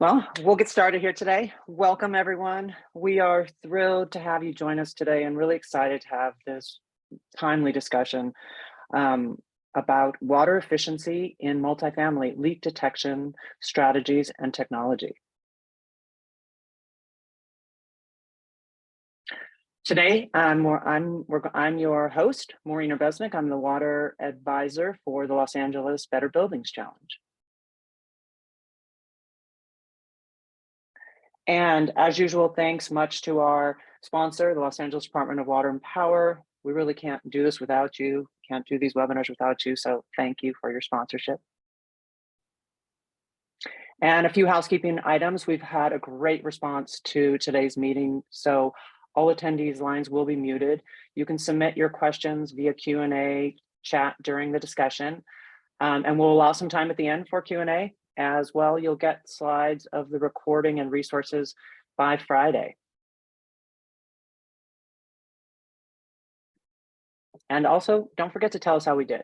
Well, we'll get started here today. Welcome, everyone. We are thrilled to have you join us today and really excited to have this timely discussion about water efficiency in multifamily, leak detection strategies and technology. Today, I'm your host, Maureen Erbeznik. I'm the water advisor for the Los Angeles Better Buildings Challenge. And as usual, thanks much to our sponsor, the Los Angeles Department of Water and Power. We really can't do this without you, can't do these webinars without you, so thank you for your sponsorship. And a few housekeeping items. We've had a great response to today's meeting, so all attendees' lines will be muted. You can submit your questions via Q&A chat during the discussion, and we'll allow some time at the end for Q&A. As well, you'll get slides of the recording and resources by Friday. And also, don't forget to tell us how we did.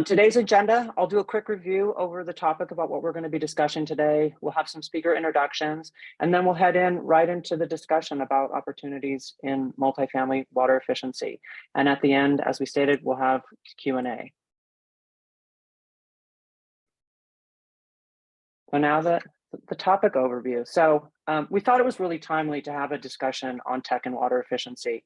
Today's agenda, I'll do a quick review over the topic about what we're going to be discussing today. We'll have some speaker introductions, and then we'll head right into the discussion about opportunities in multifamily water efficiency. And at the end, as we stated, we'll have Q&A. So now the topic overview. So we thought it was really timely to have a discussion on tech and water efficiency.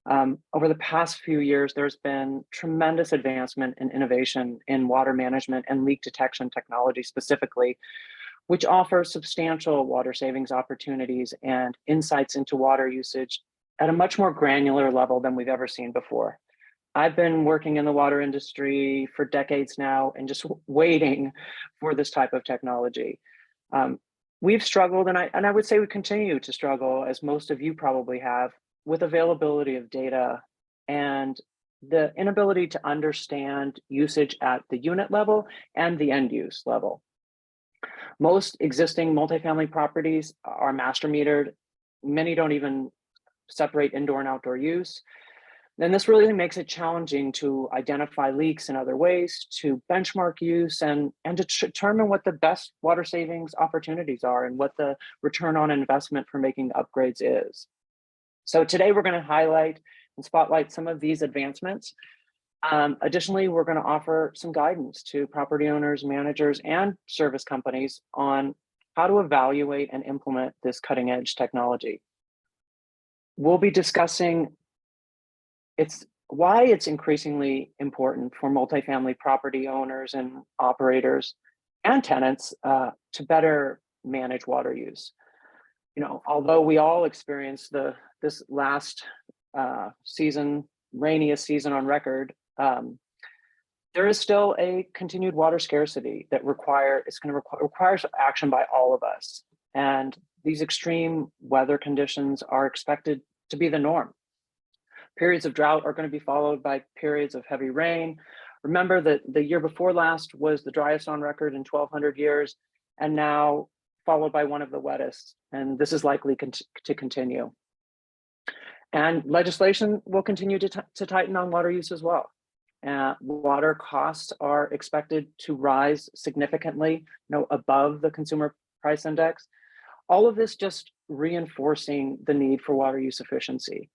Over the past few years, there's been tremendous advancement in innovation in water management and leak detection technology specifically, which offers substantial water savings opportunities and insights into water usage at a much more granular level than we've ever seen before. I've been working in the water industry for decades now and just waiting for this type of technology. We've struggled, and I would say we continue to struggle, as most of you probably have, with availability of data and the inability to understand usage at the unit level and the end use level. Most existing multifamily properties are master metered. Many don't even separate indoor and outdoor use. Then this really makes it challenging to identify leaks in other ways, to benchmark use, and to determine what the best water savings opportunities are and what the return on investment for making upgrades is. So today we're going to highlight and spotlight some of these advancements. Additionally, we're going to offer some guidance to property owners, managers, and service companies on how to evaluate and implement this cutting edge technology. We'll be discussing why it's increasingly important for multifamily property owners and operators and tenants to better manage water use. You know, although we all experienced this last season, rainiest season on record, there is still a continued water scarcity that requires action by all of us. And these extreme weather conditions are expected to be the norm. Periods of drought are going to be followed by periods of heavy rain. Remember that the year before last was the driest on record in 1,200 years, and now followed by one of the wettest. And this is likely to continue. And legislation will continue to tighten on water use as well. Water costs are expected to rise significantly, above the consumer price index. All of this just reinforcing the need for water use efficiency.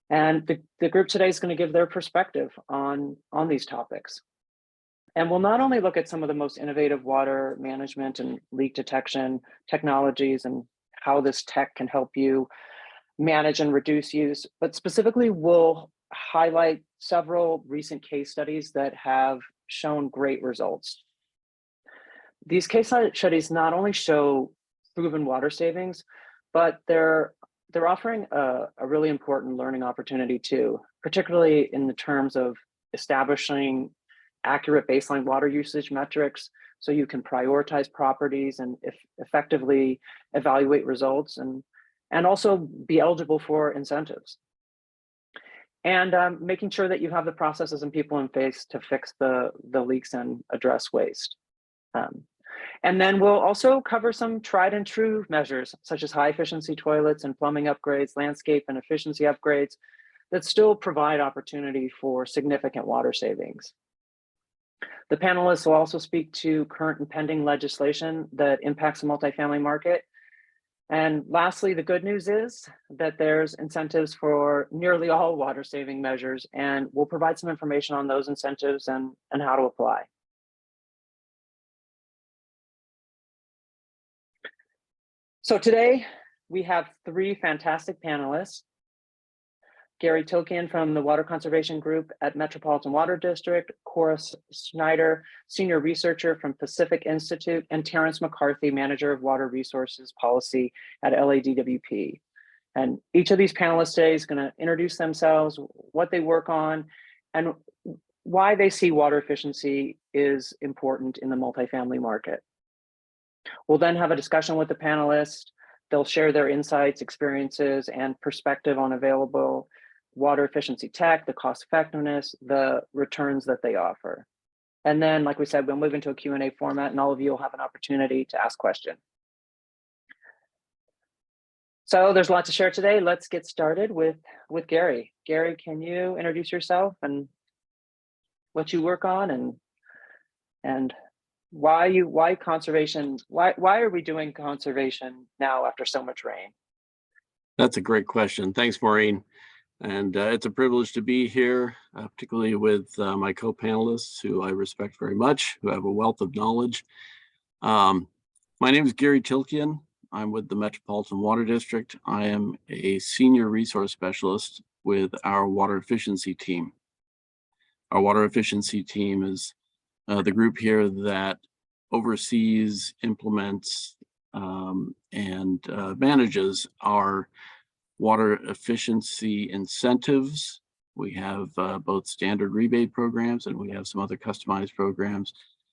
And the group today is going to give their perspective on these topics. And we'll not only look at some of the most innovative water management and leak detection technologies and how this tech can help you manage and reduce use, but specifically we'll highlight several recent case studies that have shown great results. These case studies not only show proven water savings, but they're offering a really important learning opportunity too, particularly in the terms of establishing accurate baseline water usage metrics so you can prioritize properties and effectively evaluate results and also be eligible for incentives. And making sure that you have the processes and people in place to fix the leaks and address waste. And then we'll also cover some tried and true measures, such as high efficiency toilets and plumbing upgrades, landscape and efficiency upgrades that still provide opportunity for significant water savings. The panelists will also speak to current and pending legislation that impacts the multifamily market. And lastly, the good news is that there's incentives for nearly all water saving measures, and we'll provide some information on those incentives and how to apply. So today we have three fantastic panelists. Gary Tilkian from the Water Conservation Group at Metropolitan Water District, Cora Snyder, Senior Researcher from Pacific Institute, and Terrence McCarthy, Manager of Water Resources Policy at LADWP. And each of these panelists today is going to introduce themselves, what they work on, and why they see water efficiency is important in the multifamily market. We'll then have a discussion with the panelists. They'll share their insights, experiences, and perspective on available water efficiency tech, the cost effectiveness, the returns that they offer. And then, like we said, we'll move into a Q&A format and all of you will have an opportunity to ask questions. So there's a lot to share today. Let's get started with Gary. Gary, can you introduce yourself and what you work on and why conservation? Why are we doing conservation now after so much rain? That's a great question. Thanks, Maureen. And it's a privilege to be here, particularly with my co-panelists, who I respect very much, who have a wealth of knowledge. My name is Gary Tilkian. I'm with the Metropolitan Water District. I am a senior resource specialist with our water efficiency team. Our water efficiency team is the group here that oversees, implements, and manages our water efficiency incentives. We have both standard rebate programs and we have some other customized programs.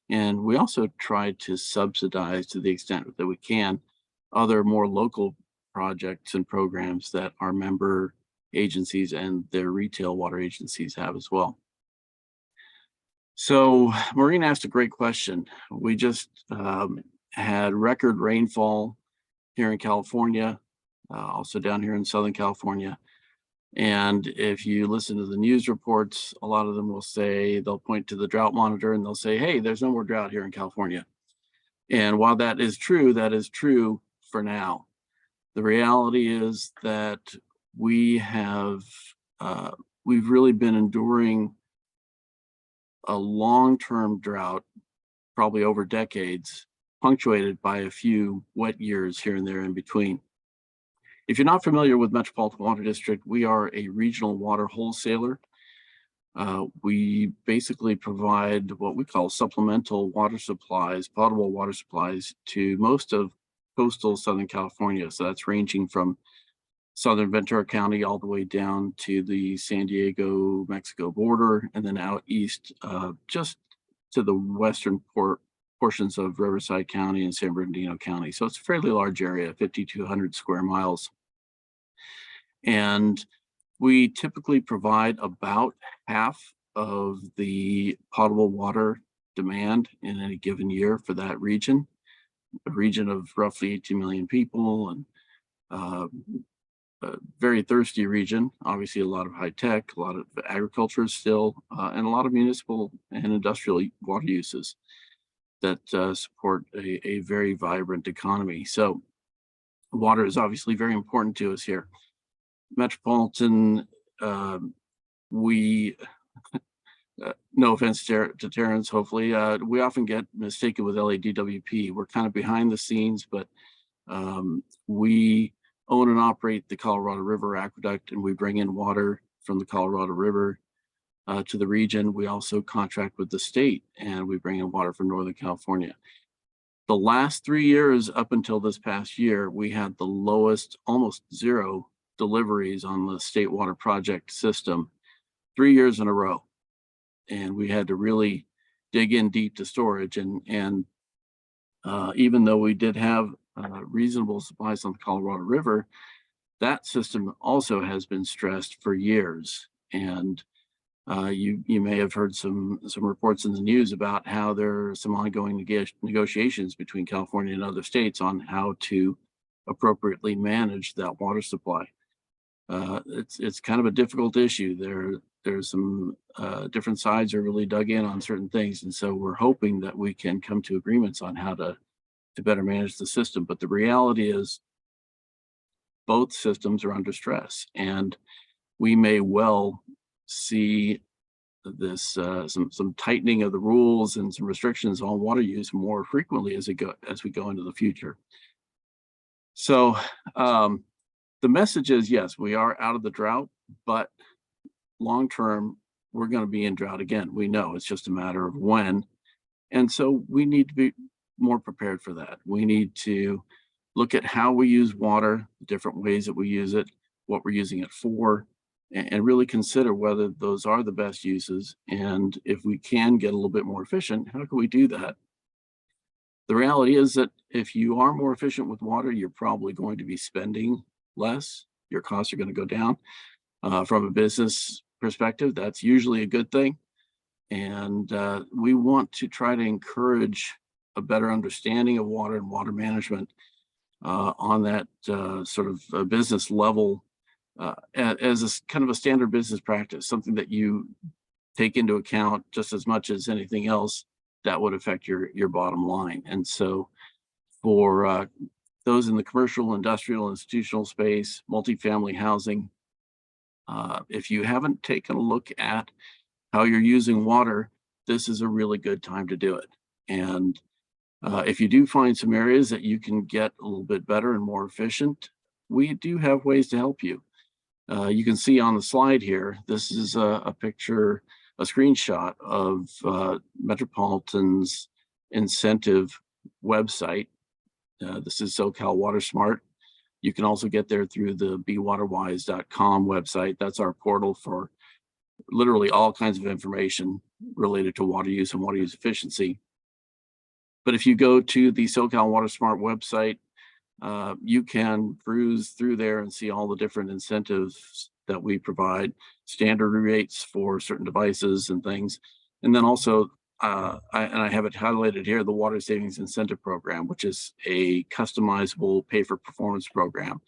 And we also try to subsidize, to the extent that we can, other more local projects and programs that our member agencies and their retail water agencies have as well. So Maureen asked a great question. We just had record rainfall here in California, also down here in Southern California. And if you listen to the news reports, a lot of them will say, they'll point to the drought monitor and they'll say, hey, there's no more drought here in California. And while that is true for now. The reality is that we've really been enduring a long-term drought, probably over decades, punctuated by a few wet years here and there in between. If you're not familiar with Metropolitan Water District, we are a regional water wholesaler. We basically provide what we call supplemental water supplies, potable water supplies, to most of coastal Southern California. So that's ranging from Southern Ventura County all the way down to the San Diego, Mexico border, and then out east, just to the western portions of Riverside County and San Bernardino County. So it's a fairly large area, 5,200 square miles. And we typically provide about half of the potable water demand in any given year for that region, a region of roughly 18 million people, and a very thirsty region. Obviously a lot of high tech, a lot of agriculture still, and a lot of municipal and industrial water uses that support a very vibrant economy. So water is obviously very important to us here. Metropolitan, we, no offense to Terrence, hopefully, we often get mistaken with LADWP. We're kind of behind the scenes, but we own and operate the Colorado River Aqueduct, and we bring in water from the Colorado River to the region. We also contract with the state, and we bring in water from Northern California. The last 3 years, up until this past year, we had the lowest, almost zero deliveries on the state water project system 3 years in a row. And we had to really dig in deep to storage. And even though we did have reasonable supplies on the Colorado River, that system also has been stressed for years. And you may have heard some reports in the news about how there are some ongoing negotiations between California and other states on how to appropriately manage that water supply. It's kind of a difficult issue. There's some different sides are really dug in on certain things, and so we're hoping that we can come to agreements on how to better manage the system. But the reality is both systems are under stress, and we may well see this some tightening of the rules and some restrictions on water use more frequently as we go into the future. So the message is, yes, we are out of the drought, but long term, we're going to be in drought again. We know it's just a matter of when. And so we need to be more prepared for that. We need to look at how we use water, the different ways that we use it, what we're using it for, and really consider whether those are the best uses. And if we can get a little bit more efficient, how can we do that? The reality is that if you are more efficient with water, you're probably going to be spending less. Your costs are going to go down. From a business perspective, that's usually a good thing. And we want to try to encourage a better understanding of water and water management on that sort of a business level as a kind of a standard business practice, something that you take into account just as much as anything else that would affect your bottom line. And so for those in the commercial, industrial, institutional space, multifamily housing, if you haven't taken a look at how you're using water, this is a really good time to do it. And if you do find some areas that you can get a little bit better and more efficient, we do have ways to help you. You can see on the slide here, this is a picture, a screenshot of Metropolitan's incentive website. This is SoCal Water Smart. You can also get there through the bewaterwise.com website. That's our portal for literally all kinds of information related to water use and water use efficiency. But if you go to the SoCal Water Smart website, you can cruise through there and see all the different incentives that we provide, standard rates for certain devices and things. And then also, I have it highlighted here, the Water Savings Incentive Program, which is a customizable pay-for-performance program,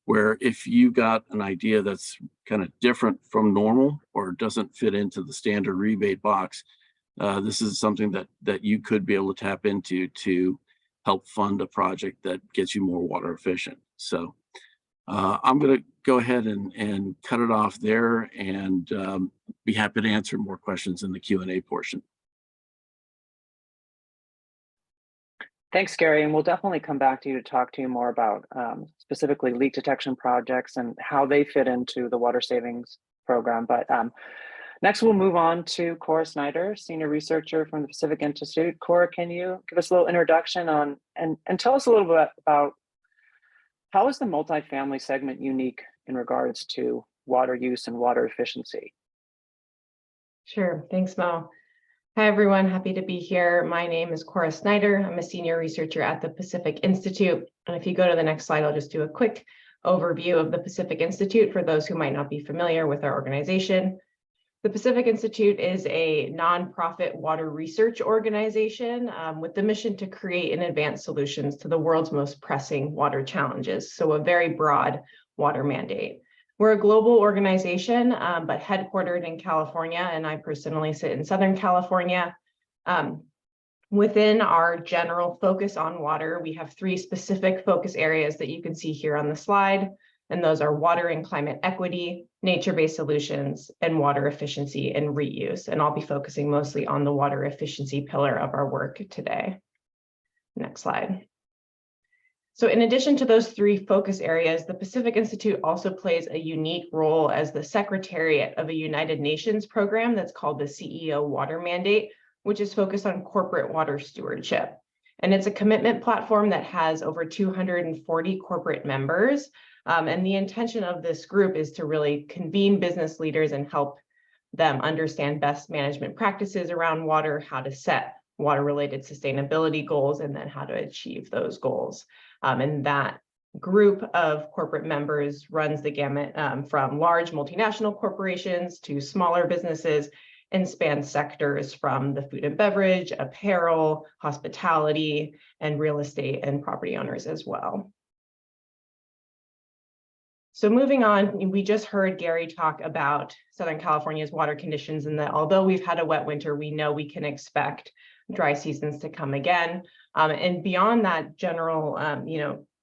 where if you got an idea that's kind of different from normal or doesn't fit into the standard rebate box, this is something that you could be able to tap into to help fund a project that gets you more water efficient. So I'm going to go ahead and cut it off there and be happy to answer more questions in the Q&A portion. Thanks, Gary, and we'll definitely come back to you to talk to you more about specifically leak detection projects and how they fit into the water savings program. But next, we'll move on to Cora Snyder, senior researcher from the Pacific Institute. Cora, can you give us a little introduction on and tell us a little bit about how is the multifamily segment unique in regards to water use and water efficiency? Sure, thanks, Mo. Hi, everyone. Happy to be here. My name is Cora Snyder. I'm a senior researcher at the Pacific Institute. And if you go to the next slide, I'll just do a quick overview of the Pacific Institute for those who might not be familiar with our organization. The Pacific Institute is a nonprofit water research organization with the mission to create and advance solutions to the world's most pressing water challenges. So a very broad water mandate. We're a global organization, but headquartered in California, and I personally sit in Southern California. Within our general focus on water, we have three specific focus areas that you can see here on the slide, and those are water and climate equity, nature-based solutions, and water efficiency and reuse. And I'll be focusing mostly on the water efficiency pillar of our work today. Next slide. So in addition to those three focus areas, the Pacific Institute also plays a unique role as the secretariat of a United Nations program that's called the CEO Water Mandate, which is focused on corporate water stewardship. And it's a commitment platform that has over 240 corporate members. And the intention of this group is to really convene business leaders and help them understand best management practices around water, how to set water-related sustainability goals, and then how to achieve those goals. And that group of corporate members runs the gamut from large multinational corporations to smaller businesses and spans sectors from the food and beverage, apparel, hospitality, and real estate and property owners as well. So moving on, we just heard Gary talk about Southern California's water conditions, and that although we've had a wet winter, we know we can expect dry seasons to come again. And beyond that general,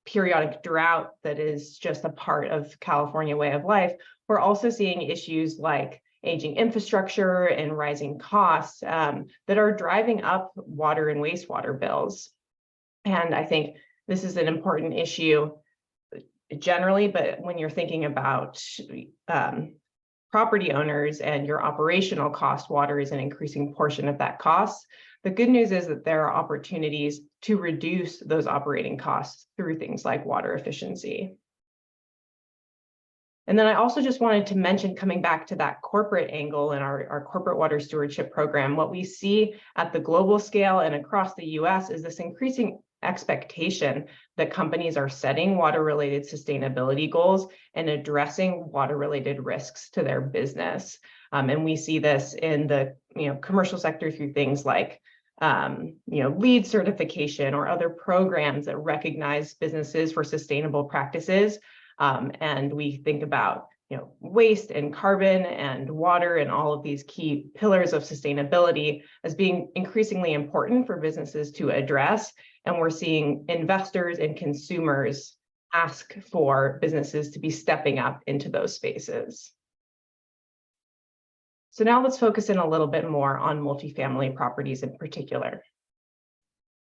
periodic drought that is just a part of California way of life, we're also seeing issues like aging infrastructure and rising costs that are driving up water and wastewater bills. And I think this is an important issue generally, but when you're thinking about property owners and your operational cost, water is an increasing portion of that cost. The good news is that there are opportunities to reduce those operating costs through things like water efficiency. And then I also just wanted to mention, coming back to that corporate angle in our corporate water stewardship program, what we see at the global scale and across the US is this increasing expectation that companies are setting water-related sustainability goals and addressing water-related risks to their business. And we see this in the commercial sector through things like LEED certification or other programs that recognize businesses for sustainable practices. And we think about waste and carbon and water and all of these key pillars of sustainability as being increasingly important for businesses to address. And we're seeing investors and consumers ask for businesses to be stepping up into those spaces. So now let's focus in a little bit more on multifamily properties in particular.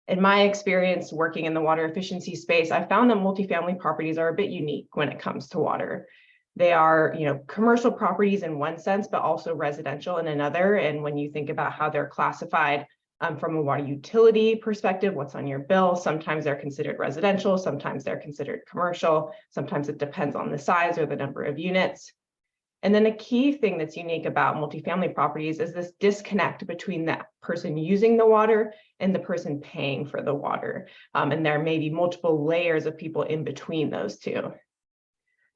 In my experience working in the water efficiency space, I found that multifamily properties are a bit unique when it comes to water. They are, commercial properties in one sense, but also residential in another. And when you think about how they're classified from a water utility perspective, what's on your bill, sometimes they're considered residential, sometimes they're considered commercial, sometimes it depends on the size or the number of units. And then a key thing that's unique about multifamily properties is this disconnect between that person using the water and the person paying for the water. And there may be multiple layers of people in between those two.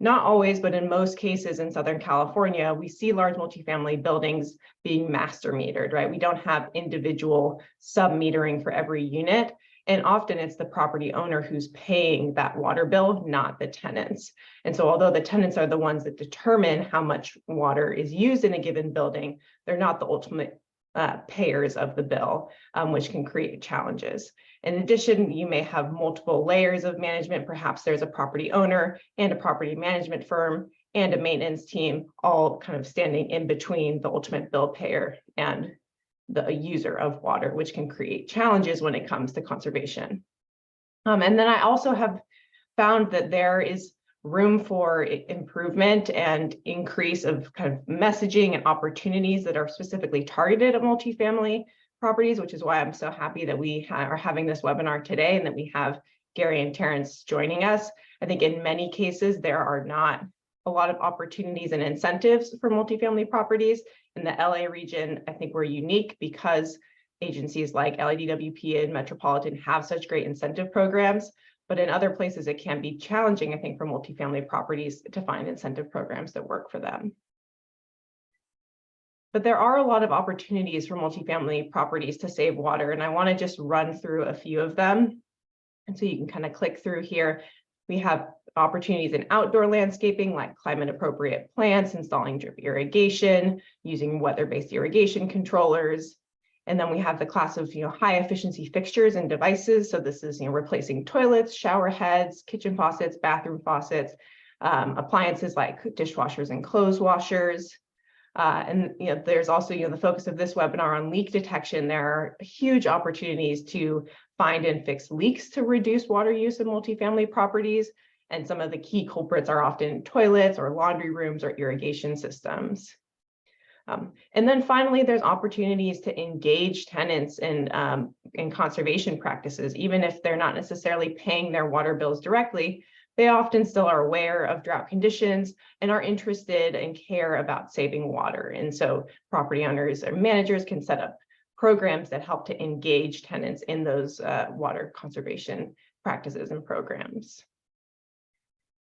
Not always, but in most cases in Southern California, we see large multifamily buildings being master metered, right? We don't have individual sub-metering for every unit. And often it's the property owner who's paying that water bill, not the tenants. And so although the tenants are the ones that determine how much water is used in a given building, they're not the ultimate payers of the bill, which can create challenges. In addition, you may have multiple layers of management. Perhaps there's a property owner and a property management firm and a maintenance team, all kind of standing in between the ultimate bill payer and the user of water, which can create challenges when it comes to conservation. And then I also have found that there is room for improvement and increase of kind of messaging and opportunities that are specifically targeted at multifamily properties, which is why I'm so happy that we are having this webinar today and that we have Gary and Terrence joining us. I think in many cases, there are not a lot of opportunities and incentives for multifamily properties. In the LA region, I think we're unique because agencies like LABBC and Metropolitan have such great incentive programs. But in other places, it can be challenging, I think, for multifamily properties to find incentive programs that work for them. But there are a lot of opportunities for multifamily properties to save water, and I want to just run through a few of them. And so you can kind of click through here. We have opportunities in outdoor landscaping like climate appropriate plants, installing drip irrigation, using weather-based irrigation controllers. And then we have the class of high efficiency fixtures and devices. So this is replacing toilets, shower heads, kitchen faucets, bathroom faucets, appliances like dishwashers and clothes washers. And there's also the focus of this webinar on leak detection. There are huge opportunities to find and fix leaks to reduce water use in multifamily properties. And some of the key culprits are often toilets or laundry rooms or irrigation systems. And then finally, there's opportunities to engage tenants in conservation practices. Even if they're not necessarily paying their water bills directly, they often still are aware of drought conditions and are interested and care about saving water. And so property owners or managers can set up programs that help to engage tenants in those water conservation practices and programs.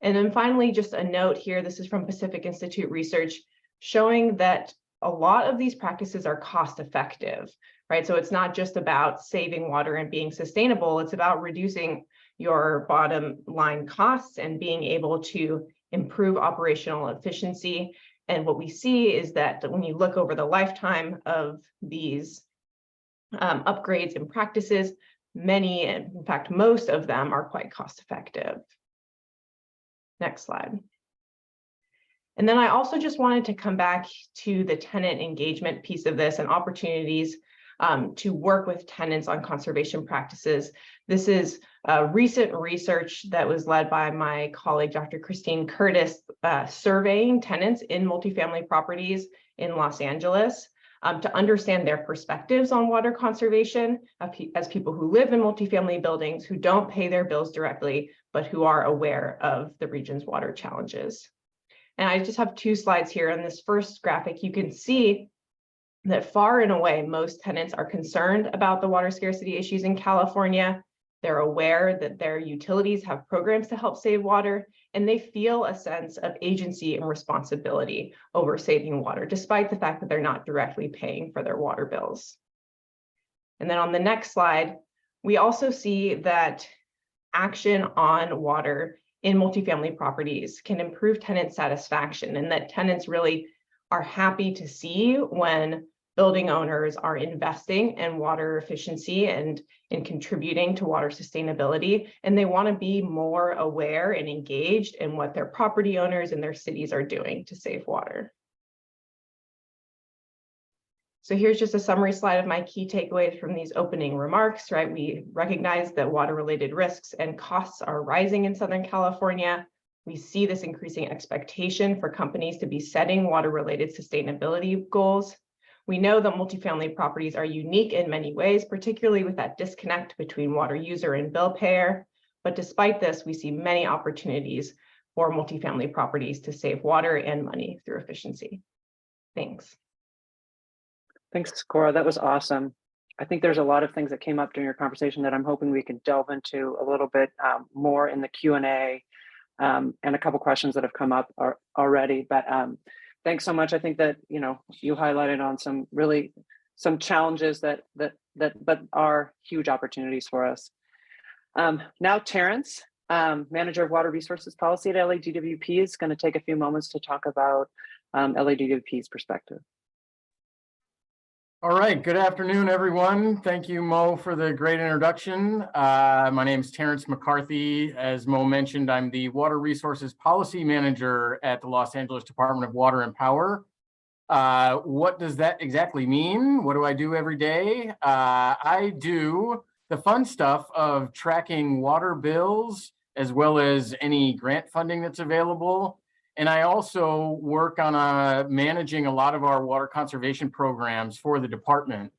And then finally, just a note here, this is from Pacific Institute research showing that a lot of these practices are cost effective, right? So it's not just about saving water and being sustainable, it's about reducing your bottom line costs and being able to improve operational efficiency. And what we see is that when you look over the lifetime of these upgrades and practices, many, and in fact, most of them are quite cost effective. Next slide. And then I also just wanted to come back to the tenant engagement piece of this and opportunities to work with tenants on conservation practices. This is recent research that was led by my colleague, Dr. Christine Curtis, surveying tenants in multifamily properties in Los Angeles to understand their perspectives on water conservation as people who live in multifamily buildings who don't pay their bills directly, but who are aware of the region's water challenges. And I just have 2 slides here. On this first graphic, you can see that far and away, most tenants are concerned about the water scarcity issues in California. They're aware that their utilities have programs to help save water, and they feel a sense of agency and responsibility over saving water, despite the fact that they're not directly paying for their water bills. And then on the next slide, we also see that action on water in multifamily properties can improve tenant satisfaction, and that tenants really are happy to see when building owners are investing in water efficiency and in contributing to water sustainability, and they want to be more aware and engaged in what their property owners and their cities are doing to save water. So here's just a summary slide of my key takeaways from these opening remarks, right? We recognize that water-related risks and costs are rising in Southern California. We see this increasing expectation for companies to be setting water-related sustainability goals. We know that multifamily properties are unique in many ways, particularly with that disconnect between water user and bill payer. But despite this, we see many opportunities for multifamily properties to save water and money through efficiency. Thanks. Thanks, Cora. That was awesome. I think there's a lot of things that came up during your conversation that I'm hoping we can delve into a little bit more in the Q&A, and a couple questions that have come up already. But thanks so much. I think that you highlighted on some challenges that are huge opportunities for us. Now, Terrence, Manager of Water Resources Policy at LADWP, is going to take a few moments to talk about LADWP's perspective. All right, good afternoon, everyone. Thank you, Mo, for the great introduction. My name is Terrence McCarthy. As Mo mentioned, I'm the Water Resources Policy Manager at the Los Angeles Department of Water and Power. What does that exactly mean? What do I do every day? I do the fun stuff of tracking water bills, as well as any grant funding that's available. And I also work on managing a lot of our water conservation programs for the department.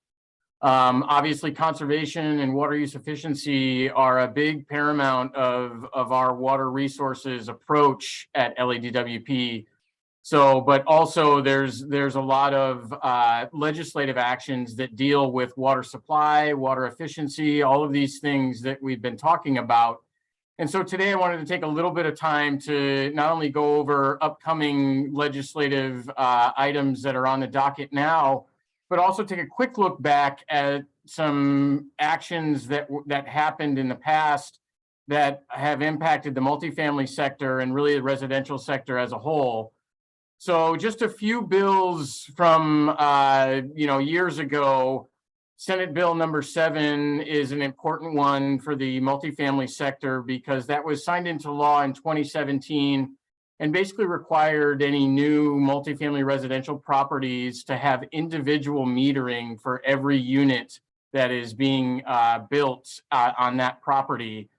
Obviously, conservation and water use efficiency are a big paramount of our water resources approach at LADWP. So, but also there's a lot of legislative actions that deal with water supply, water efficiency, all of these things that we've been talking about. And so today I wanted to take a little bit of time to not only go over upcoming legislative items that are on the docket now, but also take a quick look back at some actions that happened in the past that have impacted the multifamily sector and really the residential sector as a whole. So just a few bills from years ago. Senate Bill number 7 is an important one for the multifamily sector because that was signed into law in 2017 and basically required any new multifamily residential properties to have individual metering for every unit that is being built on that property.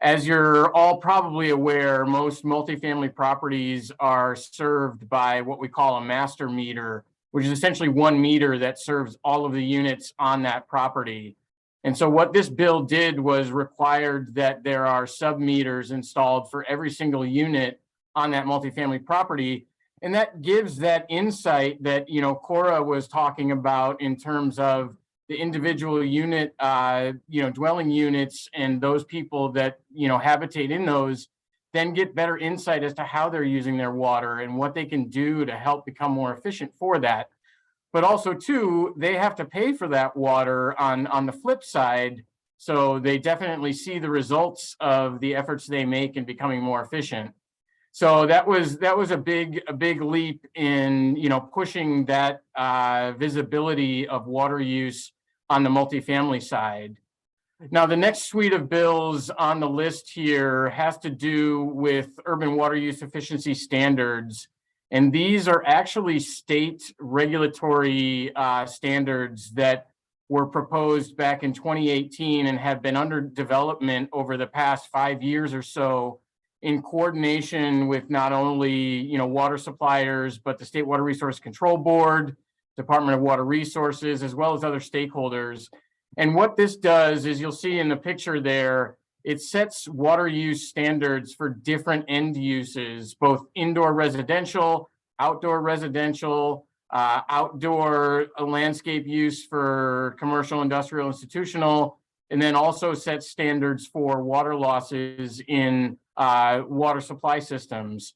As you're all probably aware, most multifamily properties are served by what we call a master meter, which is essentially one meter that serves all of the units on that property. And so what this bill did was required that there are sub-meters installed for every single unit on that multifamily property. And that gives that insight that, Cora was talking about in terms of the individual unit, dwelling units and those people that, habitate in those, then get better insight as to how they're using their water and what they can do to help become more efficient for that. But also, too, they have to pay for that water on the flip side. So they definitely see the results of the efforts they make in becoming more efficient. So that was a big leap in, you know, pushing that visibility of water use on the multifamily side. Now, the next suite of bills on the list here has to do with urban water use efficiency standards. And these are actually state regulatory standards that were proposed back in 2018 and have been under development over the past 5 years or so in coordination with not only, you know, water suppliers, but the State Water Resource Control Board, Department of Water Resources, as well as other stakeholders. And what this does is, you'll see in the picture there, it sets water use standards for different end uses, both indoor residential, outdoor residential, outdoor landscape use for commercial, industrial, institutional, and then also sets standards for water losses in water supply systems.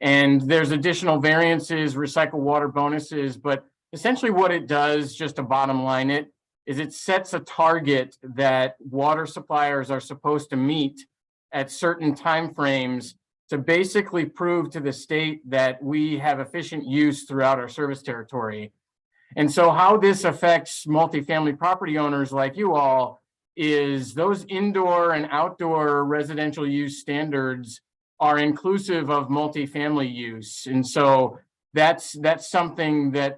And there's additional variances, recycle water bonuses, but essentially what it does, just to bottom line it, is it sets a target that water suppliers are supposed to meet at certain timeframes to basically prove to the state that we have efficient use throughout our service territory. And so how this affects multifamily property owners like you all is those indoor and outdoor residential use standards are inclusive of multifamily use. And so that's something that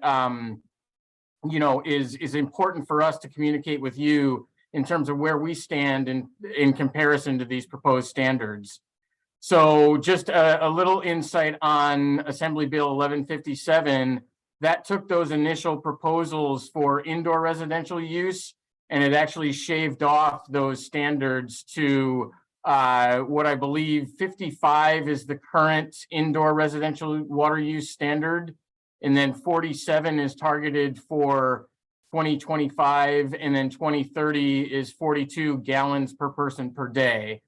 you know, is important for us to communicate with you in terms of where we stand in comparison to these proposed standards. So just a little insight on Assembly Bill 1157, that took those initial proposals for indoor residential use, and it actually shaved off those standards to what I believe 55 is the current indoor residential water use standard. And then 47 is targeted for 2025, and then 2030 is 42 gallons per person per day.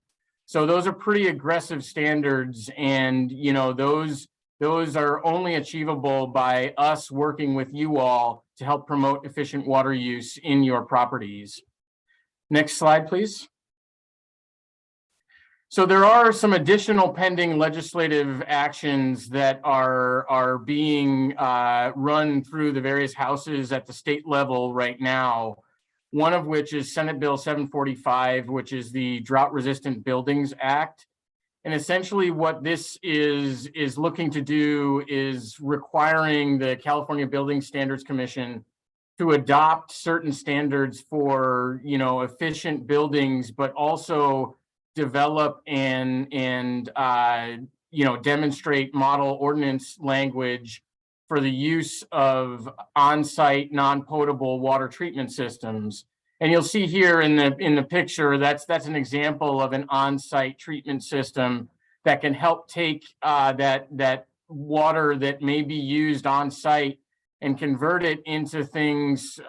So those are pretty aggressive standards, and you know, those are only achievable by us working with you all to help promote efficient water use in your properties. Next slide, please. So there are some additional pending legislative actions that are being run through the various houses at the state level right now. One of which is Senate Bill 745, which is the Drought Resistant Buildings Act. And essentially what this is looking to do is requiring the California Building Standards Commission to adopt certain standards for, you know, efficient buildings, but also develop and you know, demonstrate model ordinance language for the use of on-site non-potable water treatment systems. And you'll see here in the picture, that's an example of an on-site treatment system that can help take that water that may be used on-site and convert it into things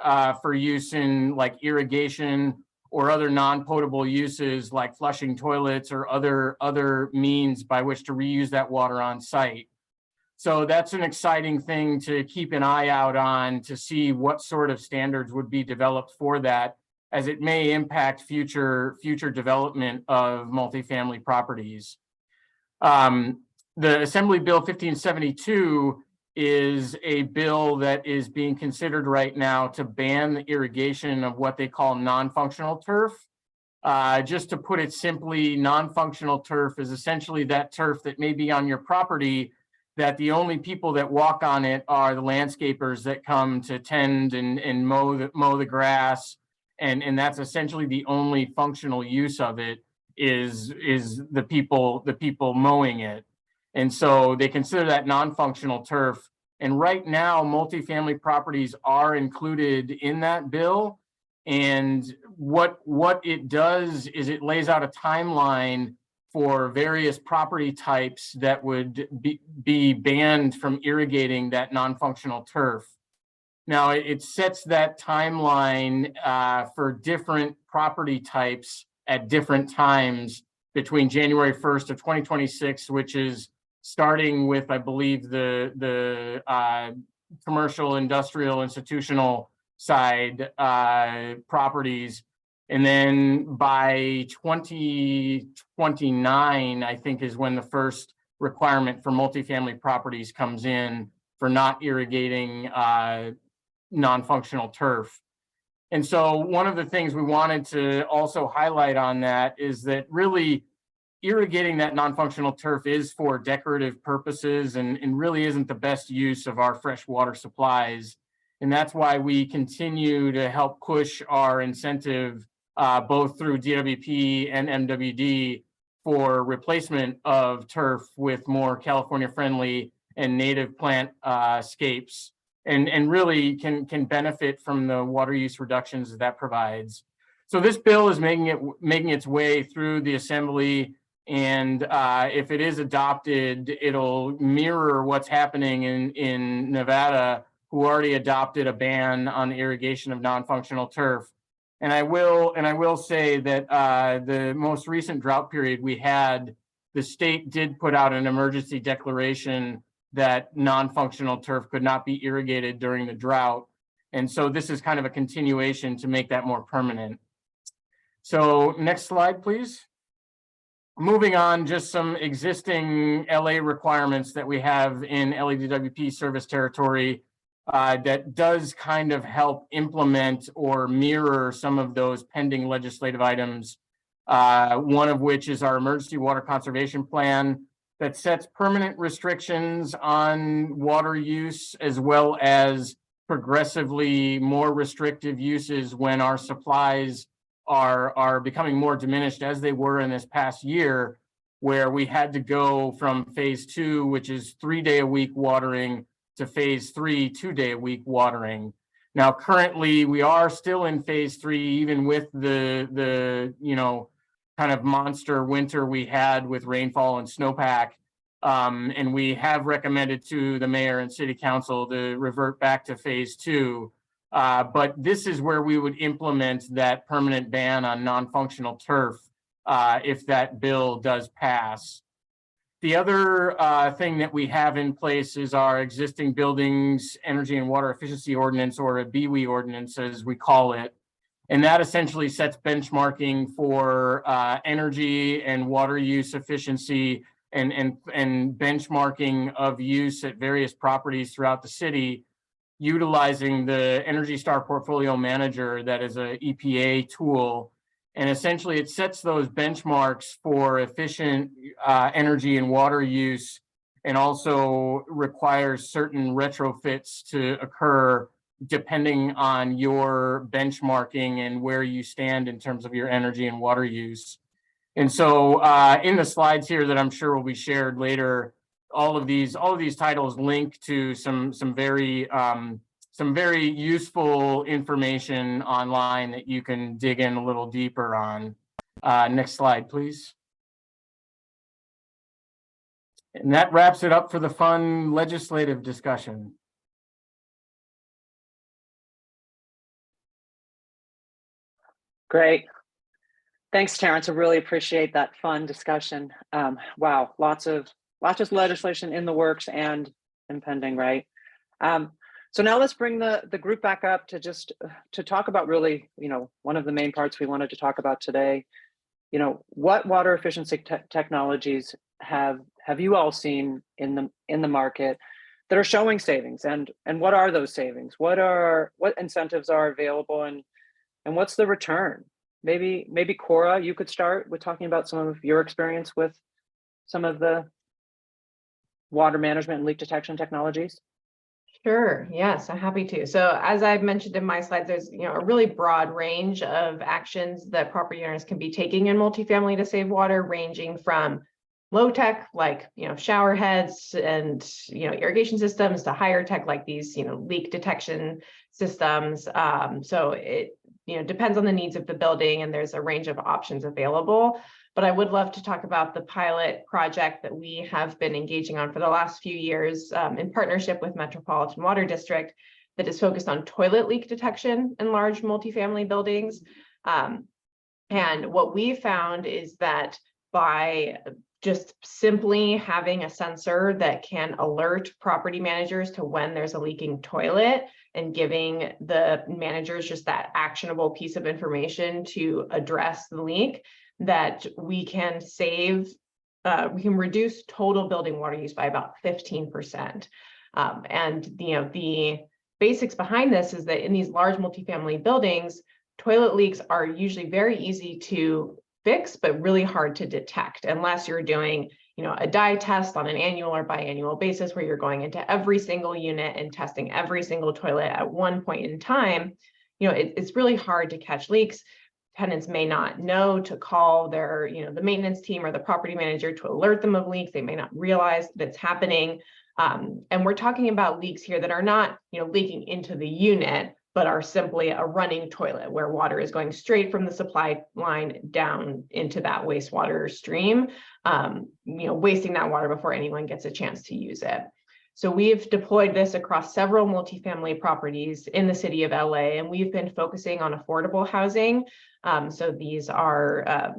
for use in like irrigation or other non-potable uses like flushing toilets or other means by which to reuse that water on site. So that's an exciting thing to keep an eye out on, to see what sort of standards would be developed for that, as it may impact future development of multifamily properties. The Assembly Bill 1572 is a bill that is being considered right now to ban the irrigation of what they call non-functional turf. Just to put it simply, non-functional turf is essentially that turf that may be on your property that the only people that walk on it are the landscapers that come to tend and mow the grass, and that's essentially the only functional use of it is the people mowing it. And so they consider that non-functional turf. And right now, multifamily properties are included in that bill. And what it does is it lays out a timeline for various property types that would be banned from irrigating that non-functional turf. Now, it sets that timeline for different property types at different times between January 1st of 2026, which is starting with, I believe, the commercial, industrial, institutional side properties. And then by 2029, I think, is when the first requirement for multifamily properties comes in for not irrigating non-functional turf. And so one of the things we wanted to also highlight on that is that really irrigating that non-functional turf is for decorative purposes and really isn't the best use of our fresh water supplies. And that's why we continue to help push our incentive both through DWP and MWD for replacement of turf with more California-friendly and native plant scapes, and really can benefit from the water use reductions that provides. So this bill is making its way through the assembly, and if it is adopted, it'll mirror what's happening in Nevada, who already adopted a ban on the irrigation of non-functional turf. And I will say that the most recent drought period we had, the state did put out an emergency declaration that non-functional turf could not be irrigated during the drought. And so this is kind of a continuation to make that more permanent. So next slide, please. Moving on, just some existing LA requirements that we have in LADWP service territory that does kind of help implement or mirror some of those pending legislative items. One of which is our emergency water conservation plan that sets permanent restrictions on water use, as well as progressively more restrictive uses when our supplies are becoming more diminished, as they were in this past year, where we had to go from phase 2, which is 3-day-a-week watering, to phase 3, 2-day-a-week watering. Now, currently, we are still in phase 3, even with the kind of monster winter we had with rainfall and snowpack. And we have recommended to the mayor and city council to revert back to phase 2. But this is where we would implement that permanent ban on non-functional turf if that bill does pass. The other thing that we have in place is our existing buildings energy and water efficiency ordinance, or a BWE ordinance as we call it. And that essentially sets benchmarking for energy and water use efficiency and benchmarking of use at various properties throughout the city, utilizing the Energy Star Portfolio Manager that is an EPA tool. And essentially it sets those benchmarks for efficient energy and water use, and also requires certain retrofits to occur depending on your benchmarking and where you stand in terms of your energy and water use. And so in the slides here that I'm sure will be shared later, all of these titles link to some very useful information online that you can dig in a little deeper on. Next slide, please. And that wraps it up for the fun legislative discussion. Great. Thanks, Terrence. I really appreciate that fun discussion. Wow, lots of legislation in the works and impending, right? So now let's bring the group back up to talk about really, one of the main parts we wanted to talk about today. What water efficiency technologies have you all seen in the market that are showing savings, and what are those savings? What incentives are available, and what's the return? Maybe Cora, you could start with talking about some of your experience with some of the water management and leak detection technologies. Sure. Yes, I'm happy to. So as I've mentioned in my slides, there's a really broad range of actions that property owners can be taking in multifamily to save water, ranging from low tech, like shower heads and irrigation systems, to higher tech, like these leak detection systems. So it depends on the needs of the building, and there's a range of options available. But I would love to talk about the pilot project that we have been engaging on for the last few years in partnership with Metropolitan Water District, that is focused on toilet leak detection in large multifamily buildings. And what we found is that by just simply having a sensor that can alert property managers to when there's a leaking toilet, and giving the managers just that actionable piece of information to address the leak, that we can save we can reduce total building water use by about 15%. And the basics behind this is that in these large multifamily buildings, toilet leaks are usually very easy to fix, but really hard to detect unless you're doing, a dye test on an annual or biannual basis where you're going into every single unit and testing every single toilet at one point in time. It's really hard to catch leaks. Tenants may not know to call their, the maintenance team or the property manager to alert them of leaks. They may not realize that it's happening. And we're talking about leaks here that are not, leaking into the unit, but are simply a running toilet where water is going straight from the supply line down into that wastewater stream, wasting that water before anyone gets a chance to use it. So we've deployed this across several multifamily properties in the city of LA, and we've been focusing on affordable housing. So these are,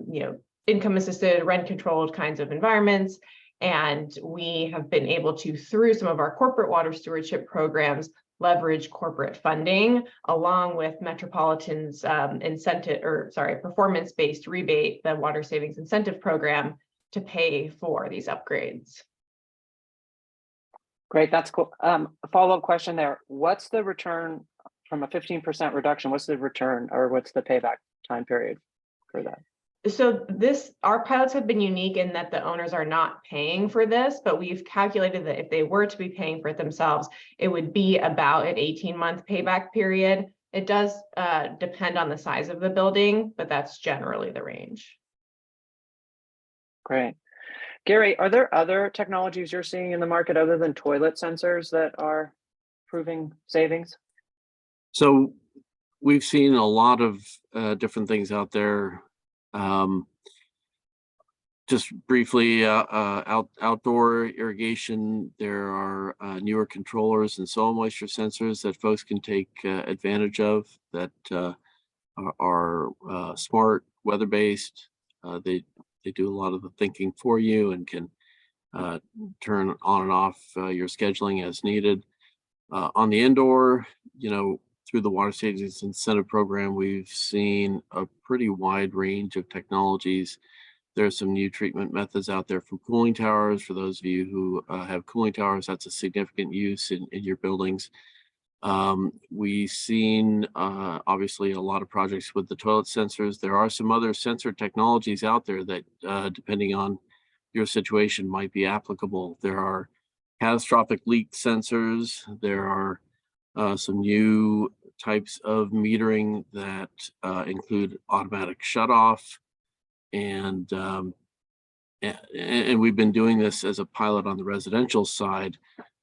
income assisted, rent controlled kinds of environments. And we have been able to, through some of our corporate water stewardship programs, leverage corporate funding along with Metropolitan's performance-based rebate, the water savings incentive program, to pay for these upgrades. Great, that's cool. A follow-up question there. What's the return from a 15% reduction? What's the return or what's the payback time period for that? So our pilots have been unique in that the owners are not paying for this, but we've calculated that if they were to be paying for it themselves, it would be about an 18-month payback period. It does depend on the size of the building, but that's generally the range. Great. Gary, are there other technologies you're seeing in the market other than toilet sensors that are proving savings? So we've seen a lot of different things out there. Just briefly, outdoor irrigation, there are newer controllers and soil moisture sensors that folks can take advantage of that are smart, weather-based. They do a lot of the thinking for you and can turn on and off your scheduling as needed. On the indoor, through the Water Savings Incentive Program, we've seen a pretty wide range of technologies. There's some new treatment methods out there for cooling towers. For those of you who have cooling towers, that's a significant use in your buildings. We've seen obviously a lot of projects with the toilet sensors. There are some other sensor technologies out there that depending on your situation might be applicable. There are catastrophic leak sensors. There are some new types of metering that include automatic shutoff, and we've been doing this as a pilot on the residential side.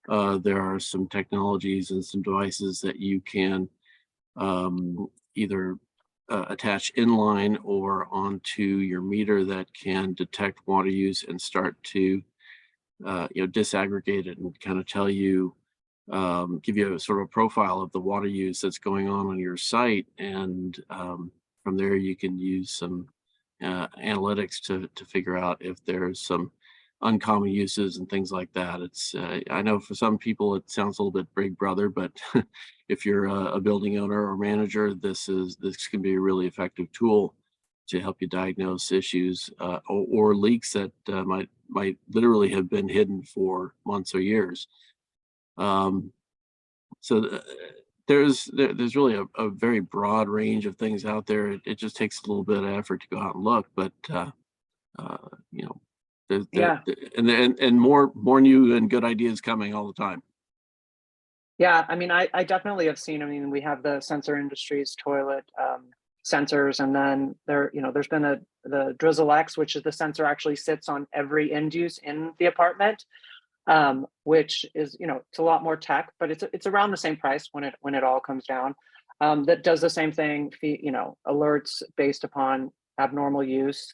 There are some technologies and some devices that you can either attach inline or onto your meter that can detect water use and start to disaggregate it and kind of tell you, give you a sort of profile of the water use that's going on your site. And from there, you can use some analytics to figure out if there's some uncommon uses and things like that. It's I know for some people it sounds a little bit Big Brother, but if you're a building owner or manager, this can be a really effective tool to help you diagnose issues or leaks that might literally have been hidden for months or years. So there's really a very broad range of things out there. It just takes a little bit of effort to go out and look, but and more new and good ideas coming all the time. Yeah, I mean, I definitely have seen. I mean, we have the sensor industry's toilet sensors, and then there's been the Drizzle X, which is the sensor actually sits on every end use in the apartment, which is it's a lot more tech, but it's around the same price when it all comes down. That does the same thing, alerts based upon abnormal use.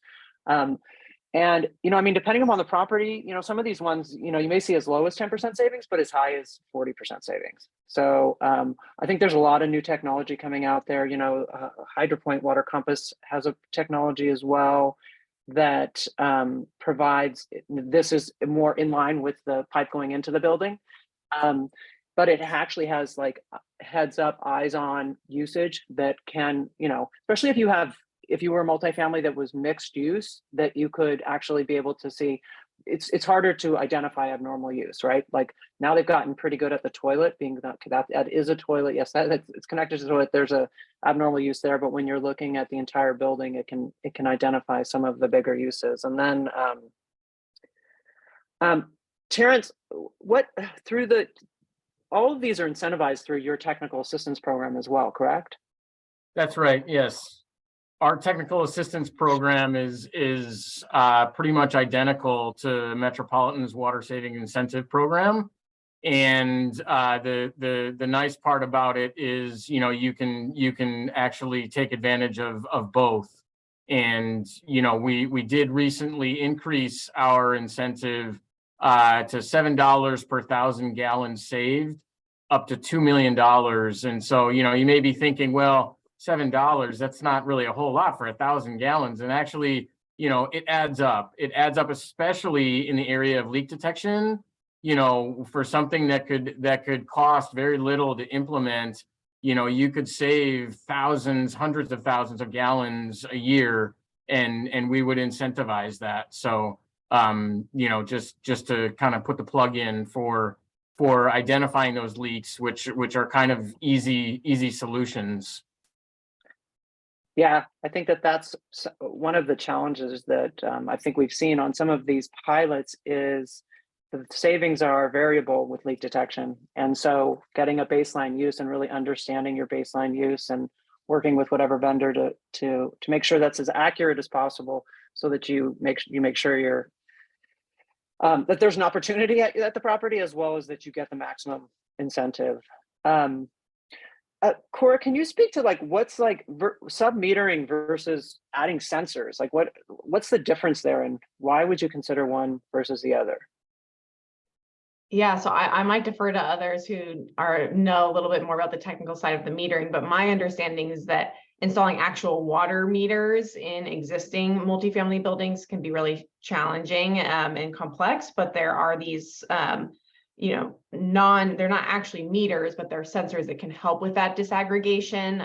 And, I mean, depending upon the property, some of these ones, you may see as low as 10% savings, but as high as 40% savings. So I think there's a lot of new technology coming out there. HydroPoint Water Compass has a technology as well that provides, this is more in line with the pipe going into the building. But it actually has like heads up, eyes on usage that can, especially if you have if you were a multifamily that was mixed use, that you could actually be able to see. It's harder to identify abnormal use, right? Like now they've gotten pretty good at the toilet being that is a toilet. Yes, it's connected to the toilet. There's a abnormal use there, but when you're looking at the entire building, it can identify some of the bigger uses. And then Terrence, what all of these are incentivized through your technical assistance program as well, correct? That's right. Yes. Our technical assistance program is pretty much identical to Metropolitan's water saving incentive program. And the nice part about it is, you can actually take advantage of both. And, we did recently increase our incentive to $7 per 1,000 gallons saved, up to $2 million. And so, you may be thinking, well, $7, that's not really a whole lot for 1,000 gallons. And actually, it adds up. It adds up, especially in the area of leak detection, for something that could cost very little to implement. You could save thousands, hundreds of thousands of gallons a year, and we would incentivize that. So, just to kind of put the plug in for identifying those leaks, which are kind of easy solutions. Yeah, I think that's one of the challenges that I think we've seen on some of these pilots is the savings are variable with leak detection. And so getting a baseline use and really understanding your baseline use and working with whatever vendor to make sure that's as accurate as possible, so that you make sure you're that there's an opportunity at the property, as well as that you get the maximum incentive. Cora, can you speak to what's sub-metering versus adding sensors? Like what's the difference there, and why would you consider one versus the other? Yeah, so I might defer to others who know a little bit more about the technical side of the metering, but my understanding is that installing actual water meters in existing multifamily buildings can be really challenging and complex, but there are these they're not actually meters, but they're sensors that can help with that disaggregation.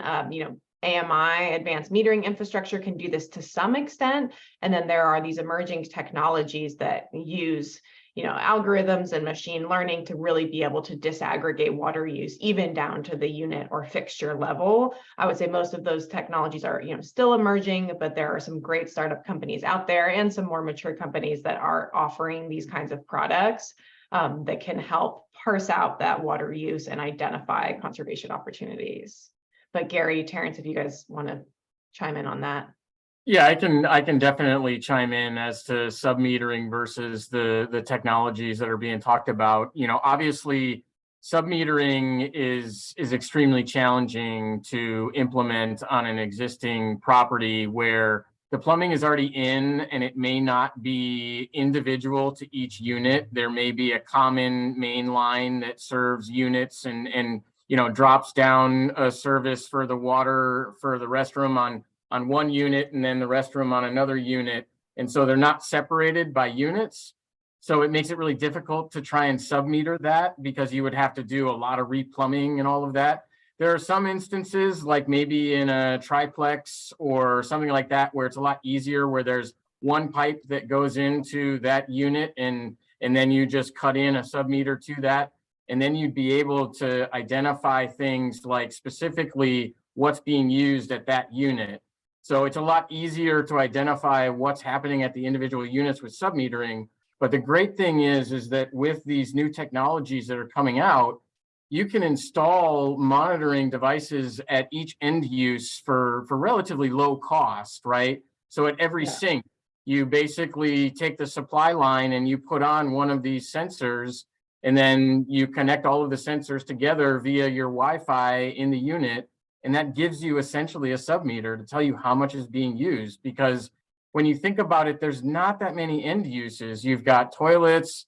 AMI, advanced metering infrastructure, can do this to some extent. And then there are these emerging technologies that use, algorithms and machine learning to really be able to disaggregate water use, even down to the unit or fixture level. I would say most of those technologies are, still emerging, but there are some great startup companies out there and some more mature companies that are offering these kinds of products that can help parse out that water use and identify conservation opportunities. But Gary, Terrence, if you guys want to chime in on that. Yeah, I can definitely chime in as to sub-metering versus the technologies that are being talked about. Obviously, sub-metering is extremely challenging to implement on an existing property where the plumbing is already in, and it may not be individual to each unit. There may be a common main line that serves units and drops down a service for the water for the restroom on one unit and then the restroom on another unit. And so they're not separated by units. So it makes it really difficult to try and sub-meter that, because you would have to do a lot of replumbing and all of that. There are some instances, like maybe in a triplex or something like that, where it's a lot easier, where there's one pipe that goes into that unit and then you just cut in a sub-meter to that. And then you'd be able to identify things like specifically what's being used at that unit. So it's a lot easier to identify what's happening at the individual units with sub-metering. But the great thing is that with these new technologies that are coming out, you can install monitoring devices at each end use for relatively low cost, right? So at every sink, you basically take the supply line and you put on one of these sensors, and then you connect all of the sensors together via your Wi-Fi in the unit. And that gives you essentially a sub-meter to tell you how much is being used. Because when you think about it, there's not that many end uses. You've got toilets,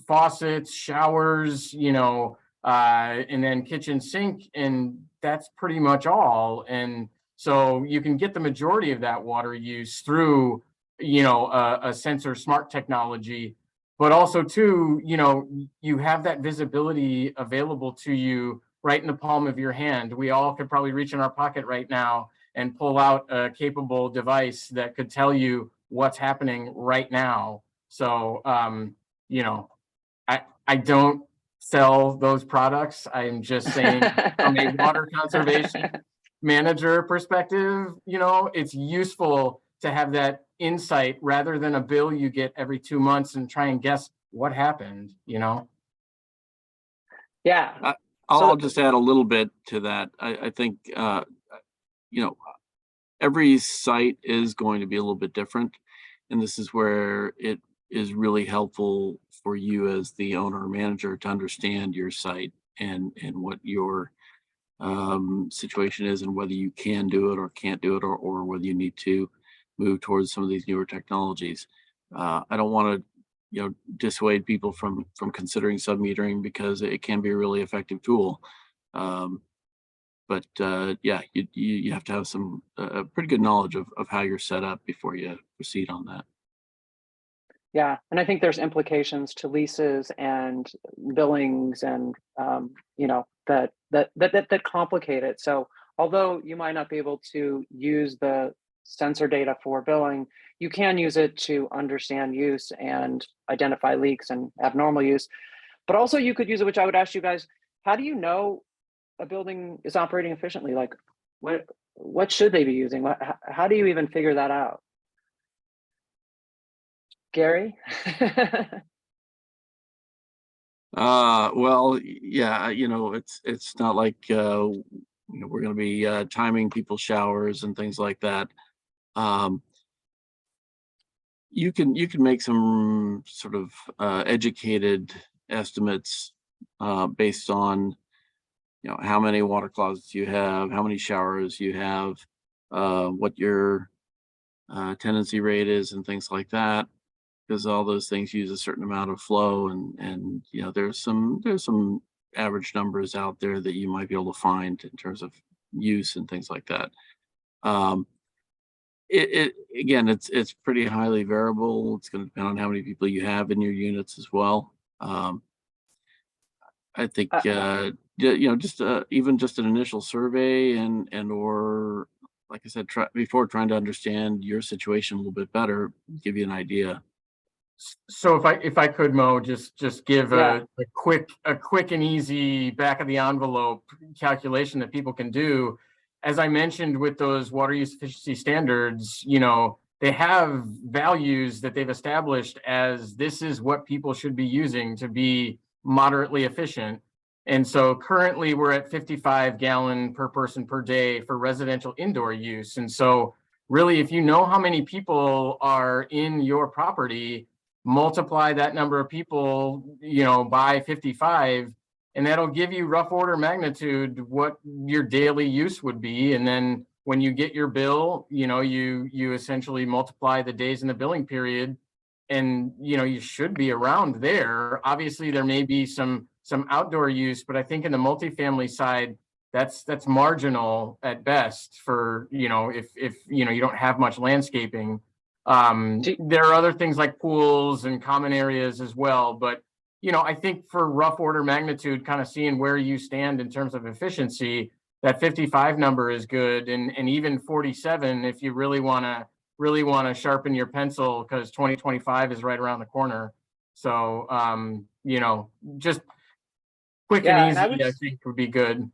faucets, showers, and then kitchen sink, and that's pretty much all. And so you can get the majority of that water use through, a sensor smart technology. But also too, you have that visibility available to you right in the palm of your hand. We all could probably reach in our pocket right now and pull out a capable device that could tell you what's happening right now. So, you know, I don't sell those products. I'm just saying from a water conservation manager perspective, you know, it's useful to have that insight rather than a bill you get every 2 months and try and guess what happened, you know? Yeah. I'll just add a little bit to that. I think, you know, every site is going to be a little bit different. And this is where it is really helpful for you as the owner or manager to understand your site and what your situation is and whether you can do it or can't do it, or whether you need to move towards some of these newer technologies. I don't want to, you know, dissuade people from considering submetering, because it can be a really effective tool. But yeah, you have to have some pretty good knowledge of how you're set up before you proceed on that. Yeah, and I think there's implications to leases and billings, and you know, that complicate it. So although you might not be able to use the sensor data for billing, you can use it to understand use and identify leaks and abnormal use. But also you could use it, which I would ask you guys, how do you know a building is operating efficiently? Like, what should they be using? How do you even figure that out? Gary? Well, yeah, you know, it's not like you know, we're going to be timing people's showers and things like that. You can make some sort of educated estimates based on, you know, how many water closets you have, how many showers you have, what your tenancy rate is, and things like that, because all those things use a certain amount of flow, and you know, there's some average numbers out there that you might be able to find in terms of use and things like that. Again, it's pretty highly variable. It's going to depend on how many people you have in your units as well. I think you know, just even just an initial survey and or, like I said, before trying to understand your situation a little bit better, give you an idea. So if I could, Mo, just give Yeah. a quick and easy back of the envelope calculation that people can do. As I mentioned with those water use efficiency standards, you know, they have values that they've established as this is what people should be using to be moderately efficient. And so currently we're at 55 gallon per person per day for residential indoor use. And so really, if you know how many people are in your property, multiply that number of people, you know, by 55, and that'll give you rough order magnitude what your daily use would be. And then when you get your bill, you know, you essentially multiply the days in the billing period, and you know, you should be around there. Obviously there may be some outdoor use, but I think in the multifamily side, that's marginal at best for, you know, if you know, you don't have much landscaping. There are other things like pools and common areas as well, but you know, I think for rough order magnitude, kind of seeing where you stand in terms of efficiency, that 55 number is good, and even 47 if you really want to sharpen your pencil, because 2025 is right around the corner. So you know, just quick and easy, I think would be good.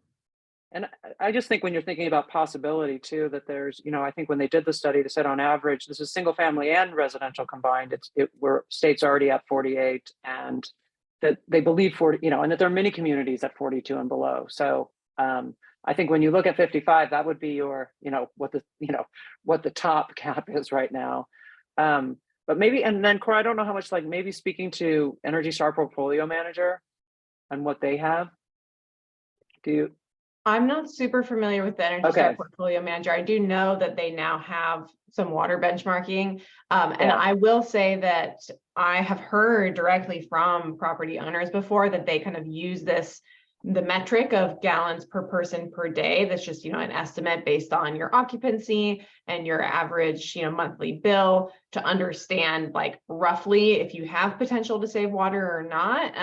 And I just think when you're thinking about possibility too, that there's, you know, I think when they did the study, they said on average, this is single family and residential combined, where states already at 48, and that they believe 40, you know, and that there are many communities at 42 and below. So I think when you look at 55, that would be your, you know, what the top cap is right now. But maybe, and then Cora, I don't know how much, like maybe speaking to Energy Star portfolio manager and what they have. Do you? I'm not super familiar with the Energy Star portfolio manager. I do know that they now have some water benchmarking. And I will say that I have heard directly from property owners before that they kind of use the metric of gallons per person per day. That's just, you know, an estimate based on your occupancy and your average, you know, monthly bill, to understand like roughly if you have potential to save water or not.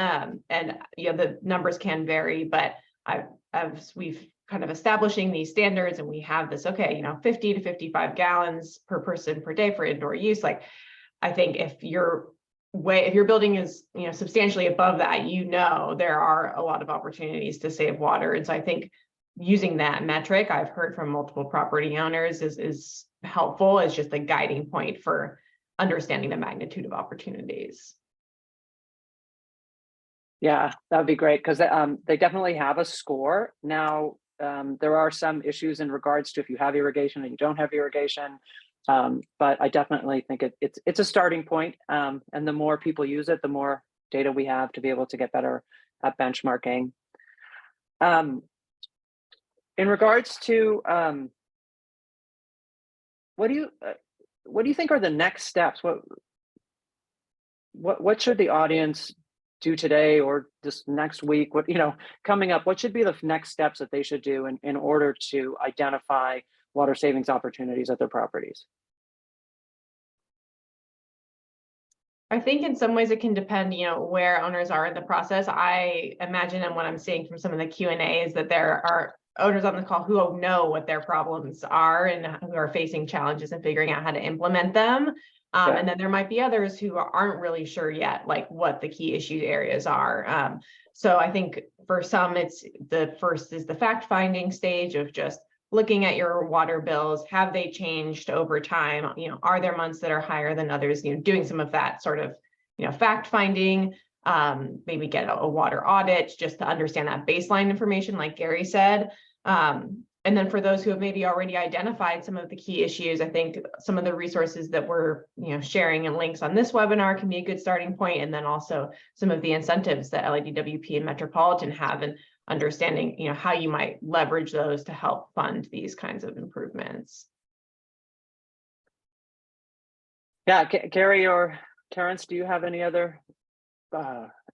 And you know, the numbers can vary, but as we've kind of establishing these standards and we have this, okay, you know, 50 to 55 gallons per person per day for indoor use. Like, I think if your building is, you know, substantially above that, you know, there are a lot of opportunities to save water. And so I think using that metric, I've heard from multiple property owners, is helpful as just a guiding point for understanding the magnitude of opportunities. Yeah, that would be great because they definitely have a score. Now, there are some issues in regards to if you have irrigation and you don't have irrigation. But I definitely think it's a starting point. And the more people use it, the more data we have to be able to get better at benchmarking. In regards to what do you think are the next steps? What should the audience do today or this next week? What, you know, coming up, what should be the next steps that they should do in order to identify water savings opportunities at their properties? I think in some ways it can depend, you know, where owners are in the process. I imagine, and what I'm seeing from some of the Q&A is that there are owners on the call who know what their problems are and who are facing challenges and figuring out how to implement them. And then there might be others who aren't really sure yet, like what the key issue areas are. So I think for some, it's the first is the fact-finding stage of just looking at your water bills. Have they changed over time? You know, are there months that are higher than others? You know, doing some of that sort of, you know, fact-finding, maybe get a water audit just to understand that baseline information, like Gary said. And then for those who have maybe already identified some of the key issues, I think some of the resources that we're, you know, sharing and links on this webinar can be a good starting point. And then also some of the incentives that LABWP and Metropolitan have, and understanding, you know, how you might leverage those to help fund these kinds of improvements. Yeah, Gary or Terrence, do you have any other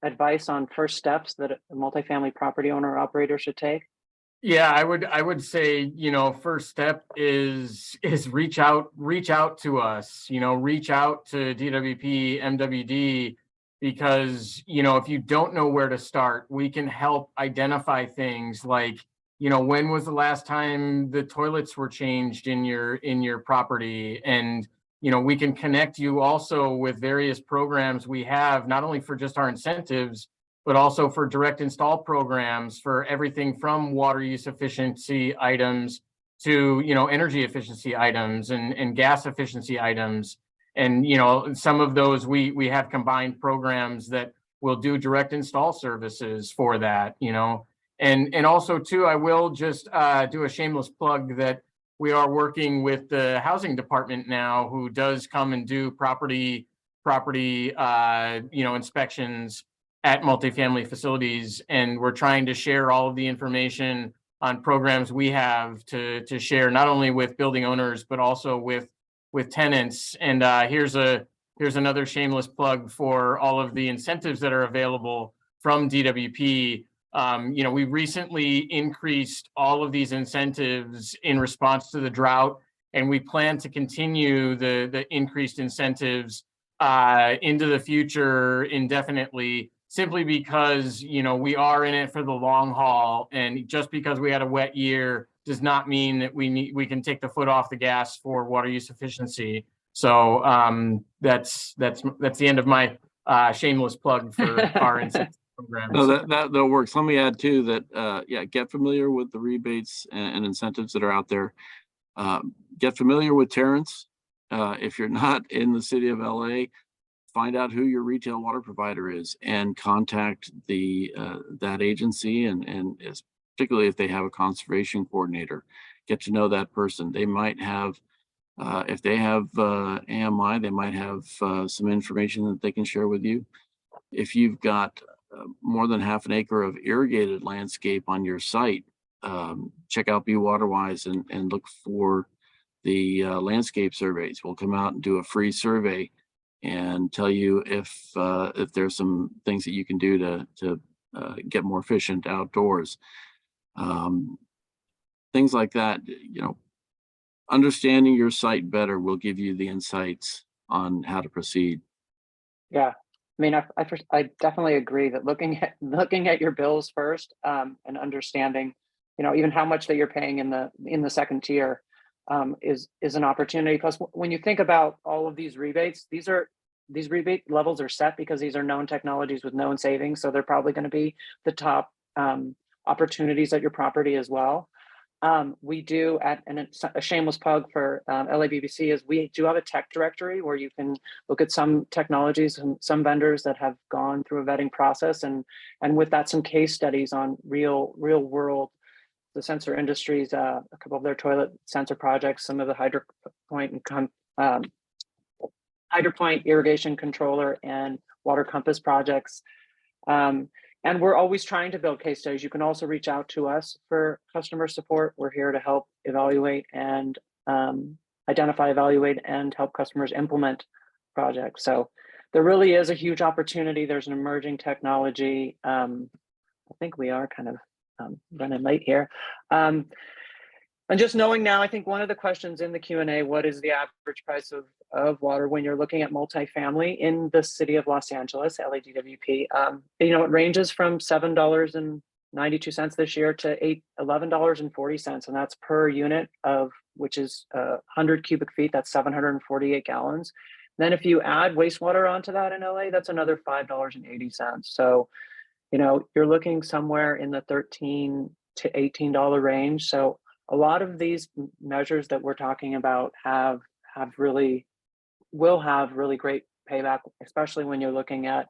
advice on first steps that a multifamily property owner or operator should take? Yeah, I would say, you know, first step is reach out to us, you know, reach out to DWP, MWD, because, you know, if you don't know where to start, we can help identify things like, you know, when was the last time the toilets were changed in your property? And, you know, we can connect you also with various programs we have, not only for just our incentives, but also for direct install programs for everything from water use efficiency items to, you know, energy efficiency items and gas efficiency items. And, you know, some of those we have combined programs that will do direct install services for that, you know. And also too, I will just do a shameless plug that we are working with the housing department now, who does come and do property you know, inspections at multifamily facilities, and we're trying to share all of the information on programs we have to share not only with building owners but also with tenants. And here's another shameless plug for all of the incentives that are available from DWP. You know, we recently increased all of these incentives in response to the drought, and we plan to continue the increased incentives into the future indefinitely, simply because, you know, we are in it for the long haul, and just because we had a wet year does not mean that we can take the foot off the gas for water use efficiency. So that's the end of my shameless plug for our incentive programs. No, that works. Let me add too that yeah, get familiar with the rebates and incentives that are out there. Get familiar with Terrence. If you're not in the city of LA, find out who your retail water provider is and contact that agency, and particularly if they have a conservation coordinator, get to know that person. They might have, if they have AMI, they might have some information that they can share with you. If you've got more than half an acre of irrigated landscape on your site, check out Be Waterwise and look for the landscape surveys. We'll come out and do a free survey and tell you if there's some things that you can do to get more efficient outdoors. Things like that, you know, understanding your site better will give you the insights on how to proceed. Yeah, I mean, I definitely agree that looking at your bills first and understanding even how much that you're paying in the second tier is an opportunity. Because when you think about all of these rebates, these rebate levels are set because these are known technologies with known savings. So they're probably going to be the top opportunities at your property as well. We do, and it's a shameless plug for LABBC, is we do have a tech directory where you can look at some technologies and some vendors that have gone through a vetting process, and with that, some case studies on real world, the sensor industries, a couple of their toilet sensor projects, some of the Hydropoint irrigation controller and water compass projects. And we're always trying to build case studies. You can also reach out to us for customer support. We're here to help evaluate and identify, evaluate, and help customers implement projects. So there really is a huge opportunity. There's an emerging technology. I think we are kind of running late here. And just knowing now, I think one of the questions in the Q&A, what is the average price of water when you're looking at multifamily in the city of Los Angeles, LADWP? It ranges from $7.92 this year to $11.40, and that's per unit of, which is 100 cubic feet, that's 748 gallons. Then if you add wastewater onto that in LA, that's another $5.80. So, you're looking somewhere in the $13 to $18 range. So a lot of these measures that we're talking about will have really great payback, especially when you're looking at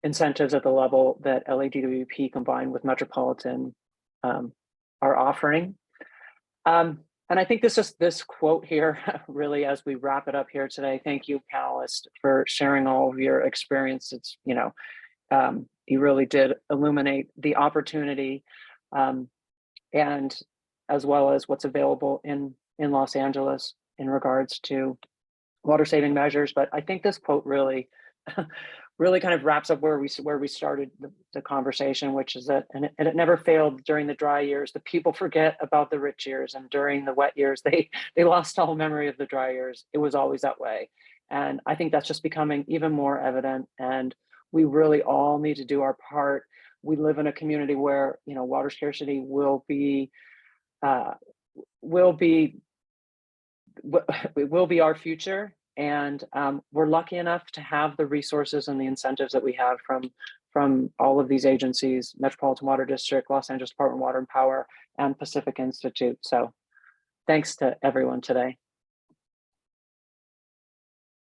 incentives at the level that LADWP combined with Metropolitan are offering. And I think this quote here, really, as we wrap it up here today, thank you, panelists, for sharing all of your experience. It's, you really did illuminate the opportunity, and as well as what's available in Los Angeles in regards to water saving measures. But I think this quote really kind of wraps up where we started the conversation, which is that, and it never failed during the dry years. The people forget about the rich years, and during the wet years, they lost all memory of the dry years. It was always that way. And I think that's just becoming even more evident. And we really all need to do our part. We live in a community where, water scarcity will be our future. And we're lucky enough to have the resources and the incentives that we have from all of these agencies: Metropolitan Water District, Los Angeles Department of Water and Power, and Pacific Institute. So thanks to everyone today.